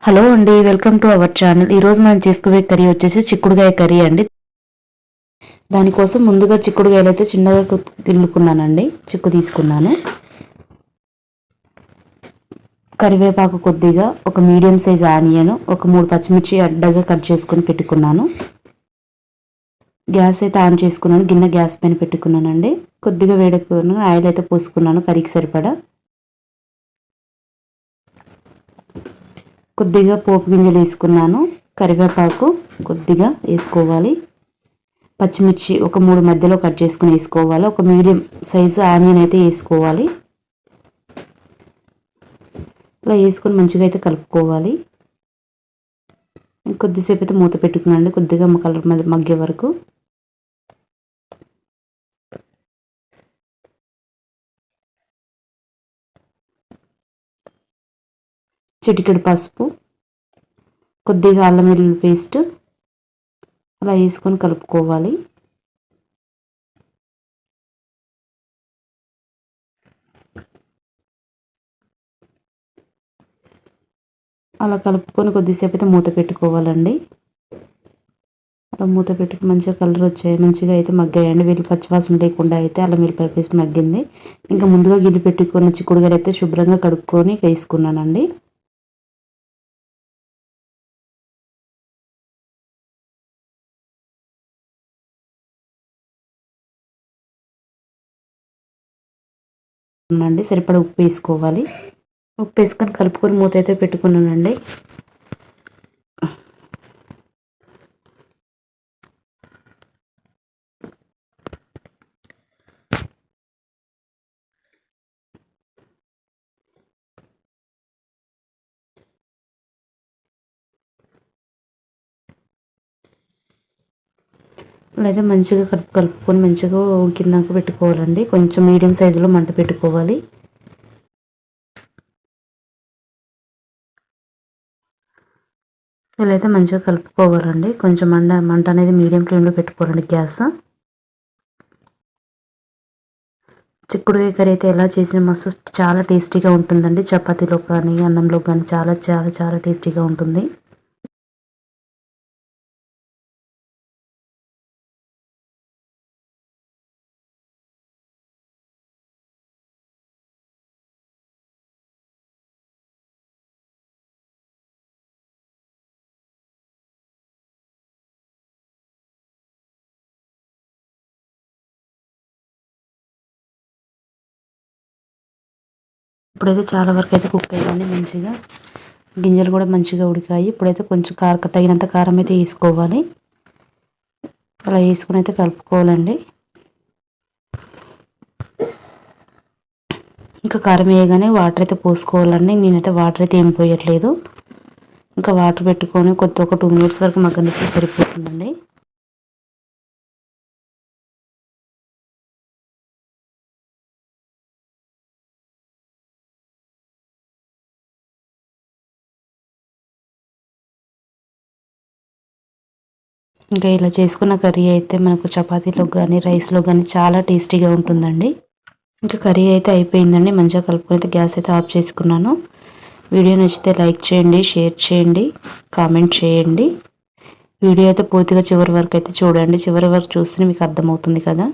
Hello అండి, welcome to our channel. ఈరోజు మనం చేసుకునే కర్రీ వచ్చేసి చిక్కుడుగాయ కర్రీ అండి. దానికోసం ముందుగా చిక్కుడుగాయలు అయితే చిన్నగా గిల్లుకున్నానండి. చిక్కు తీసుకున్నాను. కరివేపాకు కొద్దిగా, ఒక మీడియం సైజ్ ఆనియన్, ఒక 3 పచ్చిమిర్చి అడ్డగా కట్ చేసుకుని పెట్టుకున్నాను. గ్యాస్ అయితే ఆన్ చేసుకున్నాను. గిన్నె గ్యాస్ పైన పెట్టుకున్నానండి. కొద్దిగా వేడెక్కున్నాను. ఆయిల్ అయితే పోసుకున్నాను కర్రీకి సరిపడా. కొద్దిగా పోపు గింజలు వేసుకున్నాను. కరివేపాకు కొద్దిగా వేసుకోవాలి. పచ్చిమిర్చి ఒక 3 మధ్యలో కట్ చేసుకుని వేసుకోవాలి. ఒక మీడియం సైజు ఆనియన్ అయితే వేసుకోవాలి. ఇలా వేసుకొని మంచిగా అయితే కలుపుకోవాలి. కొద్దిసేపు అయితే మూత పెట్టుకున్నాండి, కొద్దిగా కలర్ మగ్గే వరకు. చిటికెడు పసుపు, కొద్దిగా అల్లం వెల్లుల్లి పేస్ట్ అలా వేసుకొని కలుపుకోవాలి. అలా కలుపుకొని కొద్దిసేపు అయితే మూత పెట్టుకోవాలండి. అలా మూత పెట్టుకుని మంచిగా కలర్ వచ్చాయి, మంచిగా అయితే మగ్గాయండి. వీళ్ళు పచ్చివాసన లేకుండా అయితే అల్లం వెల్లుల్లి పేస్ట్ మగ్గింది. ఇంకా ముందుగా గిల్లి పెట్టుకున్న చిక్కుడుగాయలు అయితే శుభ్రంగా కడుక్కొని వేసుకున్నానండి. సరిపడా ఉప్పు వేసుకోవాలి. ఉప్పు వేసుకొని కలుపుకొని మూత అయితే పెట్టుకున్నానండి. అయితే మంచిగా కలుపుకొని మంచిగా ఉడికిందాక పెట్టుకోవాలండి. కొంచెం మీడియం సైజులో మంట పెట్టుకోవాలి. ఇలా అయితే మంచిగా కలుపుకోవాలండి. కొంచెం మంట అనేది మీడియం ఫ్లేమ్లో పెట్టుకోవాలండి గ్యాస్. చిక్కుడుకాయ కర్రీ అయితే ఎలా చేసిన మస్తు చాలా టేస్టీగా ఉంటుందండి. చపాతీలో కానీ అన్నంలో కానీ చాలా చాలా చాలా టేస్టీగా ఉంటుంది. ఇప్పుడైతే చాలా వరకు అయితే కుక్ అయ్యిందండి. మంచిగా గింజలు కూడా మంచిగా ఉడికాయి. ఇప్పుడైతే కొంచెం తగినంత కారం అయితే వేసుకోవాలి. అలా వేసుకుని అయితే కలుపుకోవాలండి. ఇంకా కారం వేయగానే వాటర్ అయితే పోసుకోవాలండి. నేనైతే వాటర్ అయితే ఏం పోయట్లేదు. ఇంకా వాటర్ పెట్టుకొని ఒక 2 మినిట్స్ వరకు మగ్గనిస్తే సరిపోతుందండి. ఇంకా ఇలా చేసుకున్న కర్రీ అయితే మనకు చపాతీలో కానీ రైస్లో కానీ చాలా టేస్టీగా ఉంటుందండి. ఇంకా కర్రీ అయితే అయిపోయిందండి. మంచిగా కలుపుకొని అయితే గ్యాస్ అయితే ఆఫ్ చేసుకున్నాను. వీడియో నచ్చితే లైక్ చేయండి, షేర్ చేయండి, కామెంట్ చేయండి. వీడియో అయితే పూర్తిగా చివరి వరకు అయితే చూడండి. చివరి వరకు చూస్తే మీకు అర్థమవుతుంది కదా.